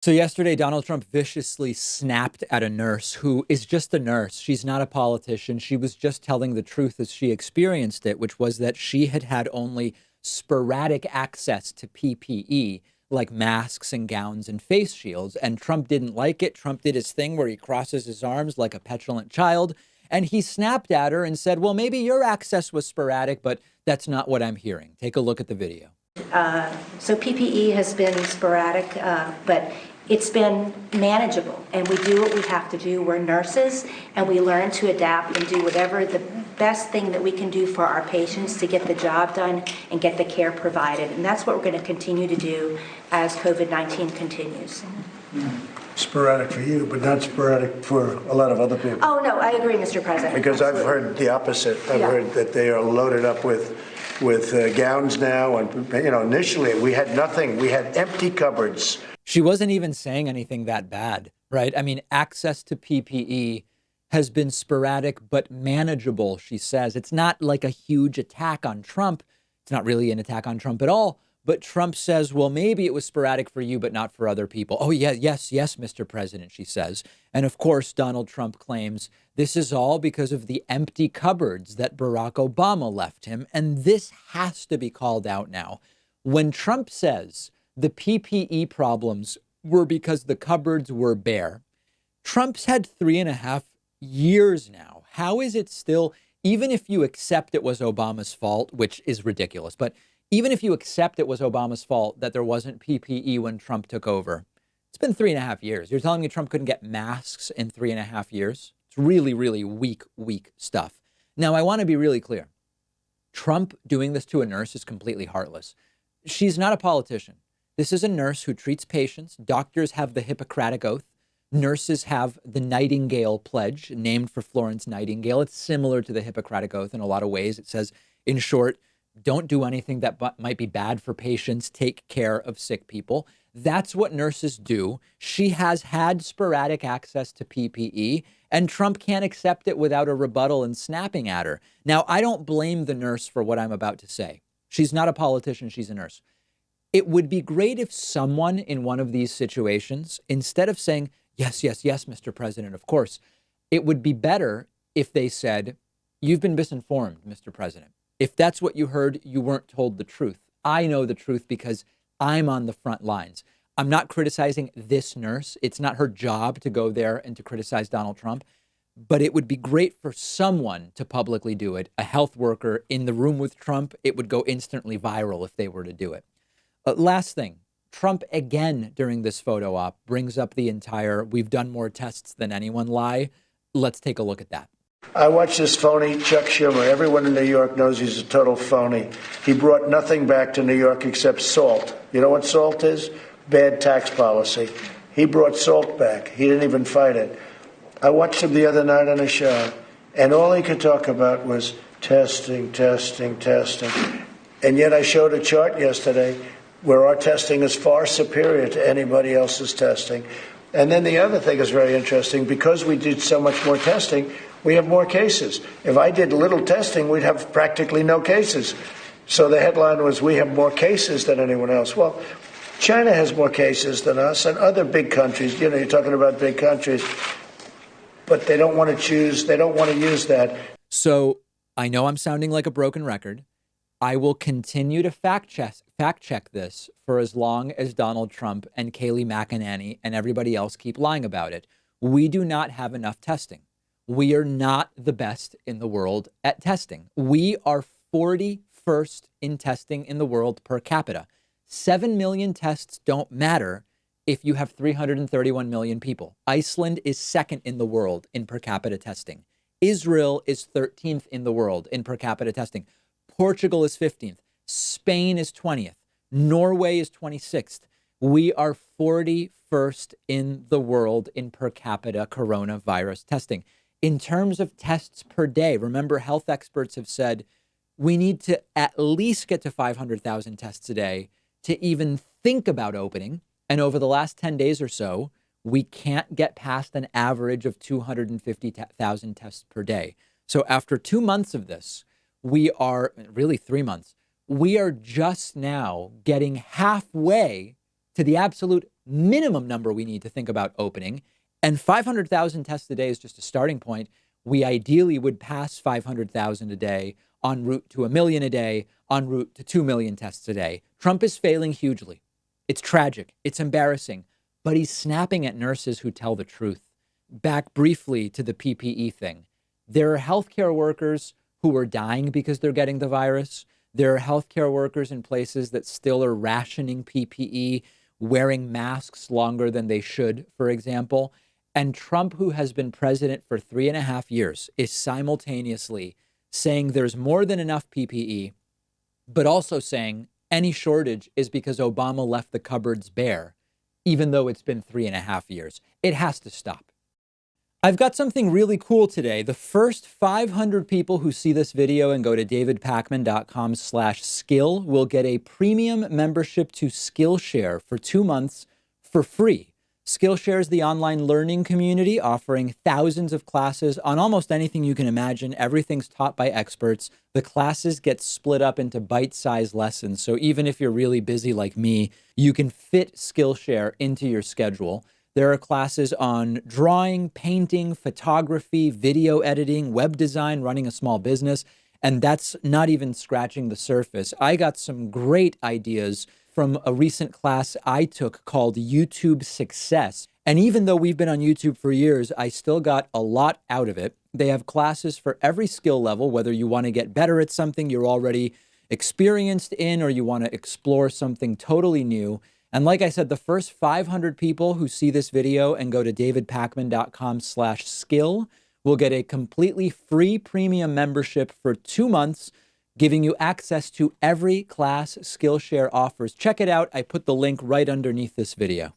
So yesterday, Donald Trump viciously snapped at a nurse who is just a nurse. She's not a politician. She was just telling the truth as she experienced it, which was that she had had only sporadic access to PPE, like masks and gowns and face shields. And Trump didn't like it. Trump did his thing where he crosses his arms like a petulant child. And he snapped at her and said, well, maybe your access was sporadic, but that's not what I'm hearing. Take a look at the video. So PPE has been sporadic, but it's been manageable, and we do what we have to do. We're nurses, and we learn to adapt and do whatever the best thing that we can do for our patients to get the job done and get the care provided. And that's what we're going to continue to do as COVID-19 continues. Sporadic for you, but not sporadic for a lot of other people. Oh, no, I agree, Mr. President. Because I've heard the opposite. I've heard that they are loaded up with gowns now. And, initially we had nothing. We had empty cupboards. She wasn't even saying anything that bad, right? I mean, access to PPE has been sporadic but manageable, she says. It's not like a huge attack on Trump. It's not really an attack on Trump at all. But Trump says, well, maybe it was sporadic for you, but not for other people. Oh, yeah, yes, Mr. President, she says. And of course, Donald Trump claims this is all because of the empty cupboards that Barack Obama left him. And this has to be called out now. When Trump says the PPE problems were because the cupboards were bare, Trump's had 3.5 years now. How is it still, even if you accept it was Obama's fault, which is ridiculous, but even if you accept it was Obama's fault that there wasn't PPE when Trump took over, it's been 3.5 years. You're telling me Trump couldn't get masks in 3.5 years? It's really, really weak stuff. Now, I want to be really clear. Trump doing this to a nurse is completely heartless. She's not a politician. This is a nurse who treats patients. Doctors have the Hippocratic Oath. Nurses have the Nightingale Pledge, named for Florence Nightingale. It's similar to the Hippocratic Oath in a lot of ways. It says, in short, don't do anything that might be bad for patients. Take care of sick people. That's what nurses do. She has had sporadic access to PPE, and Trump can't accept it without a rebuttal and snapping at her. Now, I don't blame the nurse for what I'm about to say. She's not a politician. She's a nurse. It would be great if someone in one of these situations, instead of saying, yes, Mr. President, of course, it would be better if they said, you've been misinformed, Mr. President. If that's what you heard, you weren't told the truth. I know the truth because I'm on the front lines. I'm not criticizing this nurse. It's not her job to go there and to criticize Donald Trump. But it would be great for someone to publicly do it. A health worker in the room with Trump, it would go instantly viral if they were to do it. Last thing, Trump again during this photo op brings up the entire we've done more tests than anyone lie. Let's take a look at that. I watched this phony Chuck Schumer. Everyone in New York knows he's a total phony. He brought nothing back to New York except salt. You know what salt is? Bad tax policy. He brought salt back. He didn't even fight it. I watched him the other night on a show, and all he could talk about was testing. And yet I showed a chart yesterday where our testing is far superior to anybody else's testing. And then the other thing is very interesting. Because we did so much more testing, we have more cases. If I did little testing, we'd have practically no cases. So the headline was, we have more cases than anyone else. Well, China has more cases than us and other big countries. You're talking about big countries. But they don't want to choose. They don't want to use that. So I know I'm sounding like a broken record. I will continue to fact check this for as long as Donald Trump and Kayleigh McEnany and everybody else keep lying about it. We do not have enough testing. We are not the best in the world at testing. We are 41st in testing in the world per capita. 7 million tests don't matter if you have 331 million people. Iceland is second in the world in per capita testing. Israel is 13th in the world in per capita testing. Portugal is 15th. Spain is 20th. Norway is 26th. We are 41st in the world in per capita coronavirus testing. In terms of tests per day, remember, health experts have said we need to at least get to 500,000 tests a day to even think about opening. And over the last 10 days or so, we can't get past an average of 250,000 tests per day. So after 2 months of this, we are really 3 months. We are just now getting halfway to the absolute minimum number we need to think about opening. And 500,000 tests a day is just a starting point. We ideally would pass 500,000 a day, en route to 1 million a day, en route to 2 million tests a day. Trump is failing hugely. It's tragic. It's embarrassing. But he's snapping at nurses who tell the truth. Back briefly to the PPE thing. There are healthcare workers who are dying because they're getting the virus. There are healthcare workers in places that still are rationing PPE, wearing masks longer than they should, for example. And Trump, who has been president for 3.5 years, is simultaneously saying there's more than enough PPE, but also saying any shortage is because Obama left the cupboards bare, even though it's been 3.5 years. It has to stop. I've got something really cool today. The first 500 people who see this video and go to davidpakman.com/skill will get a premium membership to Skillshare for 2 months for free. Skillshare is the online learning community offering thousands of classes on almost anything you can imagine. Everything's taught by experts. The classes get split up into bite-sized lessons. So even if you're really busy like me, you can fit Skillshare into your schedule. There are classes on drawing, painting, photography, video editing, web design, running a small business. And that's not even scratching the surface. I got some great ideas from a recent class I took called YouTube Success. And even though we've been on YouTube for years, I still got a lot out of it. They have classes for every skill level, whether you want to get better at something you're already experienced in or you want to explore something totally new. And like I said, the first 500 people who see this video and go to davidpakman.com/skill will get a completely free premium membership for 2 months, giving you access to every class Skillshare offers. Check it out. I put the link right underneath this video.